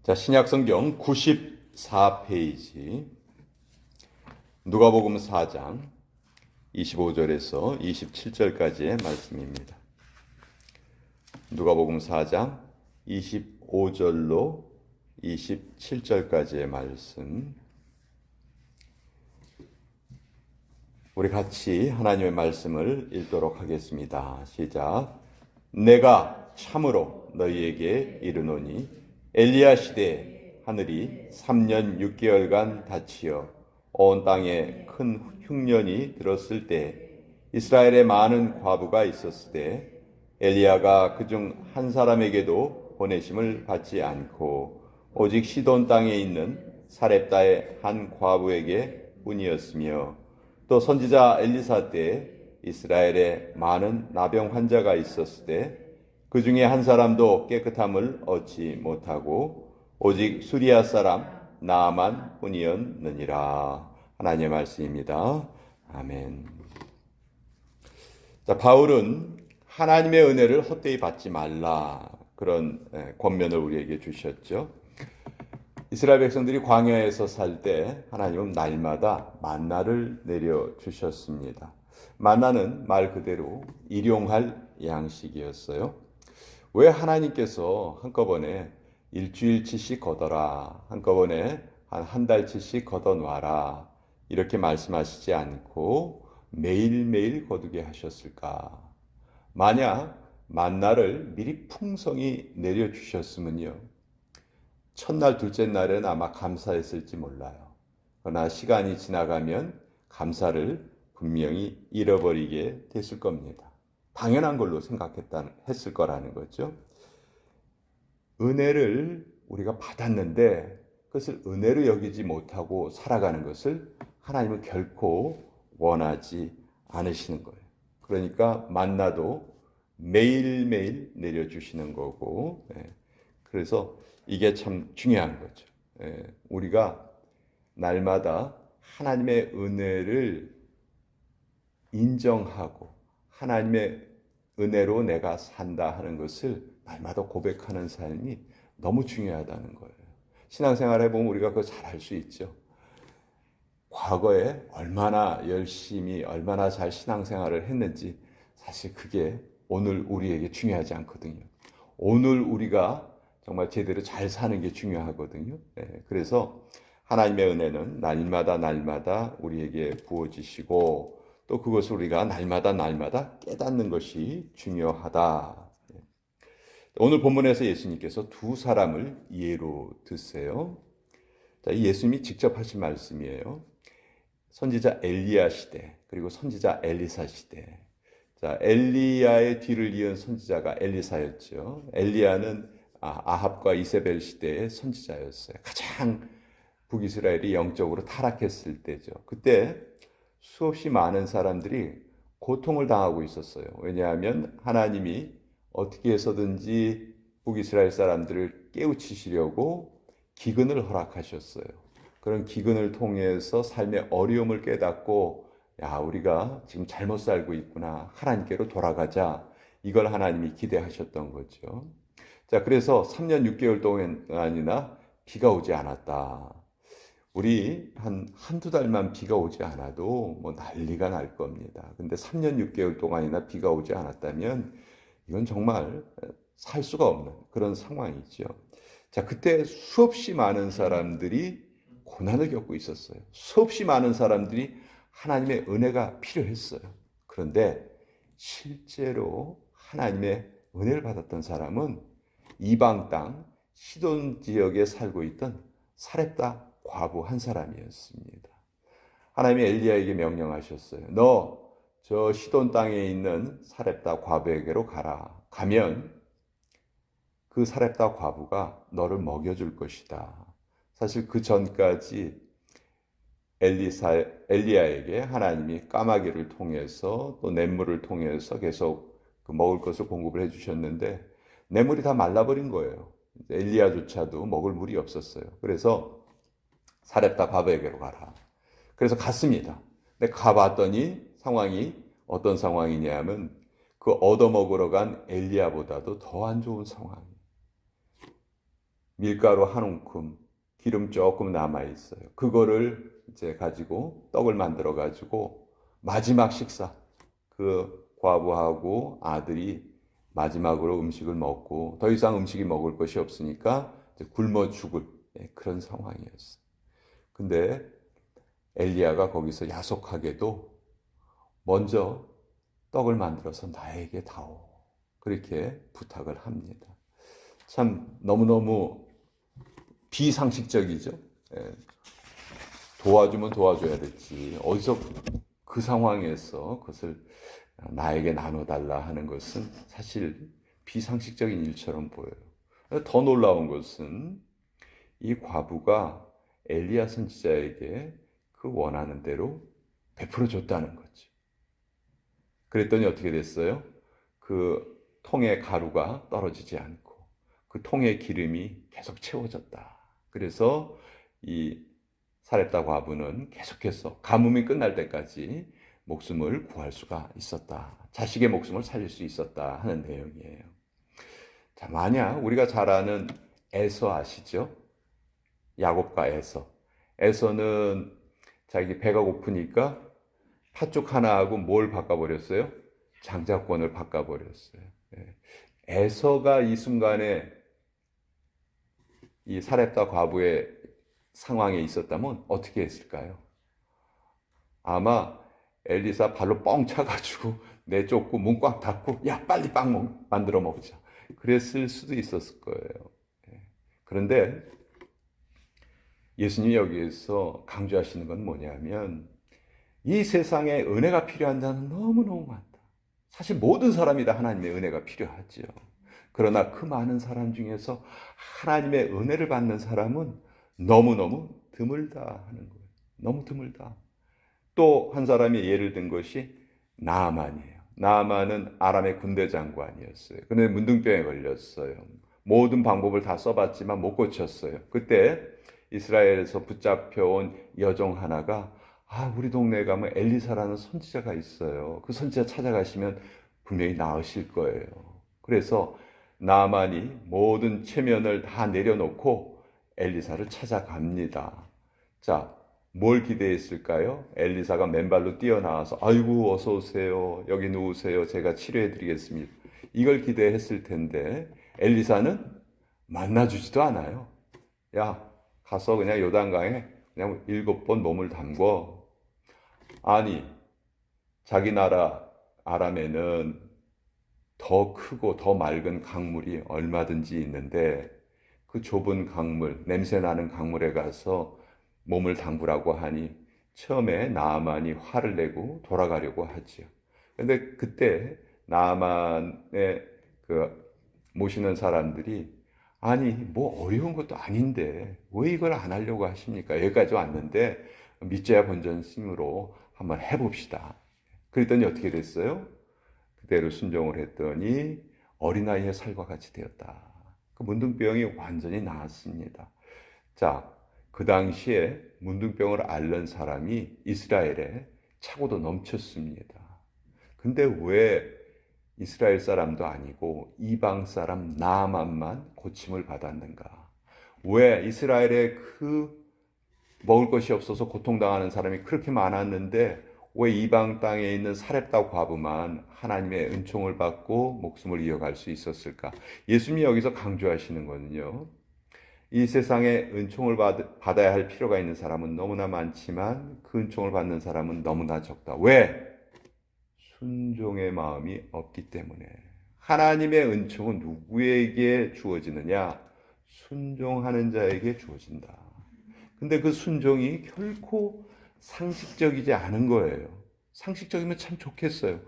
자, 신약성경 94페이지 누가복음 4장 25절에서 27절까지의 말씀입니다. 누가복음 4장 25절로 27절까지의 말씀. 우리 같이 하나님의 말씀을 읽도록 하겠습니다. 시작. 내가 참으로 너희에게 이르노니 엘리야 시대에 하늘이 3년 6개월간 닫히어 온 땅에 큰 흉년이 들었을 때 이스라엘에 많은 과부가 있었을 때 엘리야가 그중 한 사람에게도 보내심을 받지 않고 오직 시돈 땅에 있는 사렙다의 한 과부에게 뿐이었으며 또 선지자 엘리사 때에 이스라엘에 많은 나병 환자가 있었을 때 그 중에 한 사람도 깨끗함을 얻지 못하고 오직 수리아 사람 나아만 뿐이었느니라. 하나님의 말씀입니다. 아멘. 자, 바울은 하나님의 은혜를 헛되이 받지 말라, 그런 권면을 우리에게 주셨죠. 이스라엘 백성들이 광야에서 살 때 하나님은 날마다 만나를 내려주셨습니다. 만나는 말 그대로 일용할 양식이었어요. 왜 하나님께서 한꺼번에 일주일치씩 걷어라, 한꺼번에 한 달치씩 걷어놔라 이렇게 말씀하시지 않고 매일매일 거두게 하셨을까? 만약 만나를 미리 풍성히 내려주셨으면요, 첫날 둘째 날은 아마 감사했을지 몰라요. 그러나 시간이 지나가면 감사를 분명히 잃어버리게 됐을 겁니다. 당연한 걸로 했을 거라는 거죠. 은혜를 우리가 받았는데 그것을 은혜로 여기지 못하고 살아가는 것을 하나님은 결코 원하지 않으시는 거예요. 그러니까 만나도 매일매일 내려주시는 거고, 그래서 이게 참 중요한 거죠. 우리가 날마다 하나님의 은혜를 인정하고 하나님의 은혜로 내가 산다 하는 것을 날마다 고백하는 삶이 너무 중요하다는 거예요. 신앙생활 해보면 우리가 그거 잘 알 수 있죠. 과거에 얼마나 열심히 얼마나 잘 신앙생활을 했는지 사실 그게 오늘 우리에게 중요하지 않거든요. 오늘 우리가 정말 제대로 잘 사는 게 중요하거든요. 그래서 하나님의 은혜는 날마다 우리에게 부어지시고 또 그것을 우리가 날마다 깨닫는 것이 중요하다. 오늘 본문에서 예수님께서 두 사람을 예로 드세요. 자, 예수님이 직접 하신 말씀이에요. 선지자 엘리야 시대, 그리고 선지자 엘리사 시대. 자, 엘리야의 뒤를 이은 선지자가 엘리사였죠. 엘리야는 아합과 이세벨 시대의 선지자였어요. 가장 북이스라엘이 영적으로 타락했을 때죠. 그때 수없이 많은 사람들이 고통을 당하고 있었어요. 왜냐하면 하나님이 어떻게 해서든지 북이스라엘 사람들을 깨우치시려고 기근을 허락하셨어요. 그런 기근을 통해서 삶의 어려움을 깨닫고, 야, 우리가 지금 잘못 살고 있구나, 하나님께로 돌아가자, 이걸 하나님이 기대하셨던 거죠. 자, 그래서 3년 6개월 동안이나 비가 오지 않았다. 우리 한두 달만 비가 오지 않아도 뭐 난리가 날 겁니다. 근데 3년 6개월 동안이나 비가 오지 않았다면 이건 정말 살 수가 없는 그런 상황이죠. 자, 그때 수없이 많은 사람들이 고난을 겪고 있었어요. 수없이 많은 사람들이 하나님의 은혜가 필요했어요. 그런데 실제로 하나님의 은혜를 받았던 사람은 이방 땅 시돈 지역에 살고 있던 사렙다 과부 한 사람이었습니다. 하나님이 엘리야에게 명령하셨어요. 너 저 시돈 땅에 있는 사렙다 과부에게로 가라. 가면 그 사렙다 과부가 너를 먹여줄 것이다. 사실 그 전까지 엘리야에게 하나님이 까마귀를 통해서 또 냇물을 통해서 계속 그 먹을 것을 공급을 해주셨는데 냇물이 다 말라버린 거예요. 엘리야조차도 먹을 물이 없었어요. 그래서 사렙다 과부에게로 가라. 그래서 갔습니다. 근데 가봤더니 상황이 어떤 상황이냐면 그 얻어먹으러 간 엘리야보다도 더 안 좋은 상황이에요. 밀가루 한 움큼, 기름 조금 남아 있어요. 그거를 이제 가지고 떡을 만들어 가지고 마지막 식사, 그 과부하고 아들이 마지막으로 음식을 먹고 더 이상 음식이 먹을 것이 없으니까 이제 굶어 죽을 그런 상황이었어요. 근데 엘리야가 거기서 야속하게도 먼저 떡을 만들어서 나에게 다오. 그렇게 부탁을 합니다. 참 너무너무 비상식적이죠. 예, 도와주면 도와줘야 됐지. 어디서 그 상황에서 그것을 나에게 나눠달라 하는 것은 사실 비상식적인 일처럼 보여요. 더 놀라운 것은 이 과부가 엘리야 선지자에게 그 원하는 대로 베풀어 줬다는 거죠. 그랬더니 어떻게 됐어요? 그 통의 가루가 떨어지지 않고 그 통의 기름이 계속 채워졌다. 그래서 이 사렙다 과부는 계속해서 가뭄이 끝날 때까지 목숨을 구할 수가 있었다. 자식의 목숨을 살릴 수 있었다 하는 내용이에요. 자, 만약 우리가 잘 아는 에서 아시죠? 야곱과 에서. 에서는 자기 배가 고프니까 팥죽 하나하고 뭘 바꿔버렸어요? 장자권을 바꿔버렸어요. 에서가 이 순간에 이 사렙다 과부의 상황에 있었다면 어떻게 했을까요? 아마 엘리사 발로 뻥 차가지고 내쫓고 문 꽉 닫고 야 빨리 빵 만들어 먹자. 그랬을 수도 있었을 거예요. 그런데 예수님이 여기에서 강조하시는 건 뭐냐면 이 세상에 은혜가 필요한 자는 너무너무 많다. 사실 모든 사람이 다 하나님의 은혜가 필요하죠. 그러나 그 많은 사람 중에서 하나님의 은혜를 받는 사람은 너무너무 드물다 하는 거예요. 너무 드물다. 또 한 사람이 예를 든 것이 나아만이에요. 나아만은 아람의 군대 장관이었어요. 그런데 문둥병에 걸렸어요. 모든 방법을 다 써봤지만 못 고쳤어요. 그때 이스라엘에서 붙잡혀온 여종 하나가 우리 동네에 가면 엘리사라는 선지자가 있어요. 그 선지자 찾아가시면 분명히 나으실 거예요. 그래서 나아만이 모든 체면을 다 내려놓고 엘리사를 찾아갑니다. 자, 뭘 기대했을까요? 엘리사가 맨발로 뛰어나와서 아이고 어서 오세요. 여기 누우세요. 제가 치료해 드리겠습니다. 이걸 기대했을 텐데 엘리사는 만나주지도 않아요. 야, 가서 그냥 요단강에 그냥 7번 몸을 담궈. 아니, 자기 나라 아람에는 더 크고 더 맑은 강물이 얼마든지 있는데 그 좁은 강물, 냄새나는 강물에 가서 몸을 담그라고 하니 처음에 나아만이 화를 내고 돌아가려고 하죠. 근데 그때 나아만의 그 모시는 사람들이 아니 뭐 어려운 것도 아닌데 왜 이걸 안 하려고 하십니까? 여기까지 왔는데 믿져야 본전심으로 한번 해봅시다. 그랬더니 어떻게 됐어요? 그대로 순종을 했더니 어린아이의 살과 같이 되었다. 그 문둥병이 완전히 나았습니다. 자, 그 당시에 문둥병을 앓는 사람이 이스라엘에 차고도 넘쳤습니다. 근데 왜 이스라엘 사람도 아니고 이방 사람 나아만만 고침을 받았는가? 왜 이스라엘에 그 먹을 것이 없어서 고통당하는 사람이 그렇게 많았는데 왜 이방 땅에 있는 사렙다 과부만 하나님의 은총을 받고 목숨을 이어갈 수 있었을까? 예수님이 여기서 강조하시는 거는요. 이 세상에 은총을 받아야 할 필요가 있는 사람은 너무나 많지만 그 은총을 받는 사람은 너무나 적다. 왜? 순종의 마음이 없기 때문에. 하나님의 은총은 누구에게 주어지느냐? 순종하는 자에게 주어진다. 근데 그 순종이 결코 상식적이지 않은 거예요. 상식적이면 참 좋겠어요.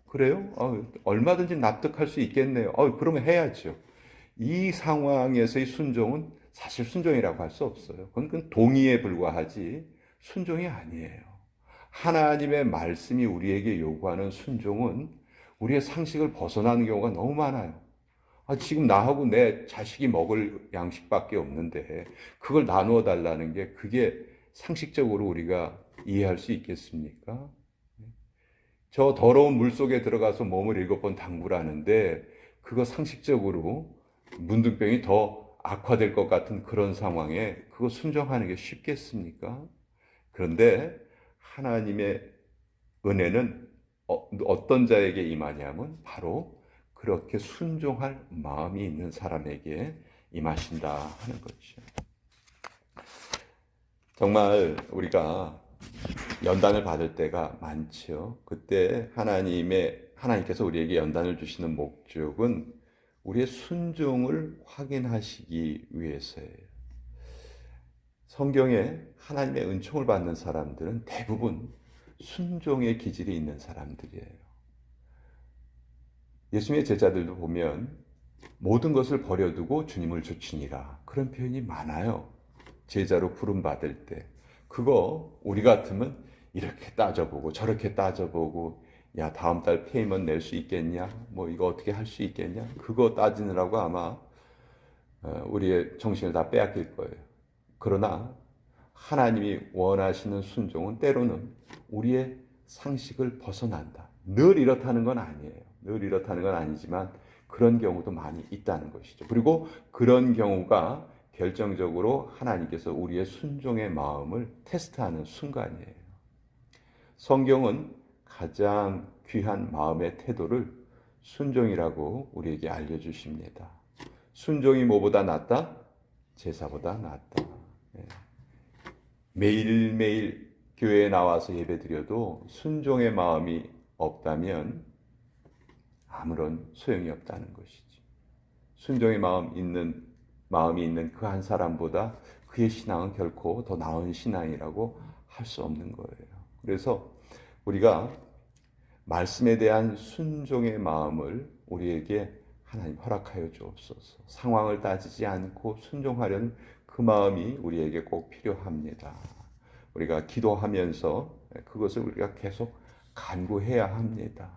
그래요? 얼마든지 납득할 수 있겠네요. 그러면 해야죠. 이 상황에서의 순종은 사실 순종이라고 할 수 없어요. 그건 동의에 불과하지 순종이 아니에요. 하나님의 말씀이 우리에게 요구하는 순종은 우리의 상식을 벗어나는 경우가 너무 많아요. 지금 나하고 내 자식이 먹을 양식밖에 없는데 그걸 나누어 달라는 게 그게 상식적으로 우리가 이해할 수 있겠습니까? 저 더러운 물 속에 들어가서 몸을 7번 담그라는데 그거 상식적으로 문둥병이 더 악화될 것 같은 그런 상황에 그거 순종하는 게 쉽겠습니까? 그런데 하나님의 은혜는 어떤 자에게 임하냐면 바로 그렇게 순종할 마음이 있는 사람에게 임하신다 하는 거죠. 정말 우리가 연단을 받을 때가 많죠. 그때 하나님께서 우리에게 연단을 주시는 목적은 우리의 순종을 확인하시기 위해서예요. 성경에 하나님의 은총을 받는 사람들은 대부분 순종의 기질이 있는 사람들이에요. 예수님의 제자들도 보면 모든 것을 버려두고 주님을 좇으니라 그런 표현이 많아요. 제자로 부름받을 때. 그거 우리 같으면 이렇게 따져보고 저렇게 따져보고 야 다음 달 페이먼트 낼 수 있겠냐? 뭐 이거 어떻게 할 수 있겠냐? 그거 따지느라고 아마 우리의 정신을 다 빼앗길 거예요. 그러나 하나님이 원하시는 순종은 때로는 우리의 상식을 벗어난다. 늘 이렇다는 건 아니에요. 늘 이렇다는 건 아니지만 그런 경우도 많이 있다는 것이죠. 그리고 그런 경우가 결정적으로 하나님께서 우리의 순종의 마음을 테스트하는 순간이에요. 성경은 가장 귀한 마음의 태도를 순종이라고 우리에게 알려주십니다. 순종이 뭐보다 낫다? 제사보다 낫다. 매일매일 교회에 나와서 예배드려도 순종의 마음이 없다면 아무런 소용이 없다는 것이지. 순종의 마음이 있는 그 한 사람보다 그의 신앙은 결코 더 나은 신앙이라고 할 수 없는 거예요. 그래서 우리가 말씀에 대한 순종의 마음을 우리에게 하나님 허락하여 주옵소서. 상황을 따지지 않고 순종하려는 그 마음이 우리에게 꼭 필요합니다. 우리가 기도하면서 그것을 우리가 계속 간구해야 합니다.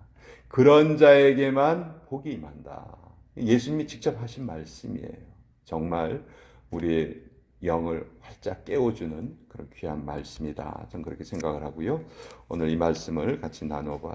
그런 자에게만 복이 임한다. 예수님이 직접 하신 말씀이에요. 정말 우리의 영을 활짝 깨워주는 그런 귀한 말씀이다. 저는 그렇게 생각을 하고요. 오늘 이 말씀을 같이 나누어 보았습니다.